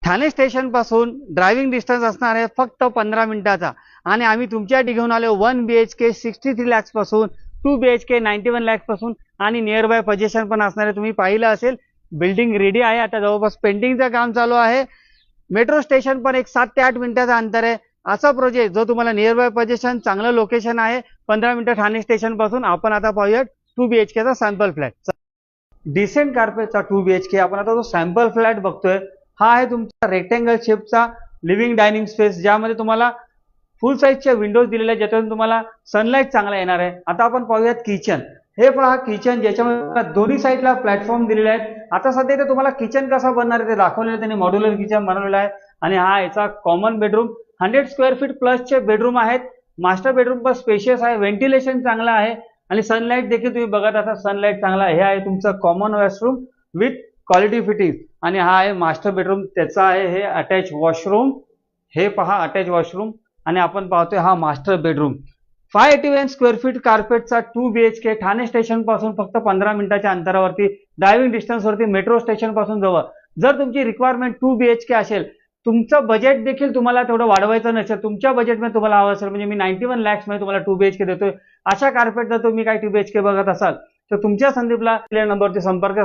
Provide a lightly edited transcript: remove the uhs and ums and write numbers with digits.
Thane station पासून driving distance असणार आहे फक्त 15 मिनिटाचा आणि आम्ही तुमच्यासाठी घेऊन आलो 1 BHK 63 lakhs पासून 2 BHK 91 lakhs पासून आणि नियर बाय पोझिशन पण असणार आहे. तुम्ही पाहिलं असेल बिल्डिंग रेडी आहे, आता जवळपास पेंटिंगचं काम चालू आहे. मेट्रो स्टेशन पण एक 7 ते 8 मिनिटाचं अंतर आहे. असा प्रोजेक्ट जो तुम्हाला नियर बाय पोझिशन, चांगलं लोकेशन आहे, 15 मिनिटं ठाणे स्टेशन पासून. आपण आता पाहूयात 2 BHK चा सॅम्पल फ्लॅट. डिसेंट कार्पेटचा 2 BHK आपण आता जो सॅम्पल फ्लॅट बघतोय हा आहे तुमचा रेक्टेंगल शेपचा लिव्हिंग डायनिंग स्पेस, ज्यामध्ये तुम्हाला फुल साईजच्या विंडोज दिलेल्या आहेत, ज्याच्यातून तुम्हाला सनलाईट चांगला येणार आहे. आता आपण पाहूयात किचन. हे पहा किचन, ज्याच्यामध्ये दोन्ही साईडला प्लॅटफॉर्म दिलेले आहेत. आता सध्या इथे तुम्हाला किचन कसा बनणार आहे ते दाखवलेलं आहे, त्यांनी मॉड्युलर किचन बनवलेलं आहे. आणि हा याचा कॉमन बेडरूम 100 स्क्वेअर फीट प्लसचे बेडरूम आहेत. मास्टर बेडरूम पण स्पेशियस आहे, व्हेंटिलेशन चांगलं आहे आणि सनलाईट देखील तुम्ही बघत असाल, सनलाईट चांगला आहे. हे आहे तुमचं common washroom with quality fitting आणि हा आहे मास्टर बेडरूम, त्याचा आहे हे अटॅच वॉशरूम. हे पहा अटॅच वॉशरूम आणि आपण पाहतोय हा मास्टर बेडरूम. 581 स्क्वेअर फीट कार्पेटचा 2 BHK ठाणे स्टेशन पासून फक्त 15 मिनिटाच्या अंतरावरती, ड्रायव्हिंग डिस्टन्स वरती, मेट्रो स्टेशन पासून जवळ. जर तुमची रिक्वायरमेंट 2 BHK असेल, तुमचं बजेट देखील तुम्हाला तेवढं वाढवायचं नसेल, तुमच्या बजेटमध्ये तुम्हाला हवं असेल, म्हणजे मी 91 lakhs मध्ये तुम्हाला 2 BHK देतोय, अशा कार्पेट जर तुम्ही काही 2 BHK बघत असाल तर तुमच्या संदीपला नंबरवरती संपर्क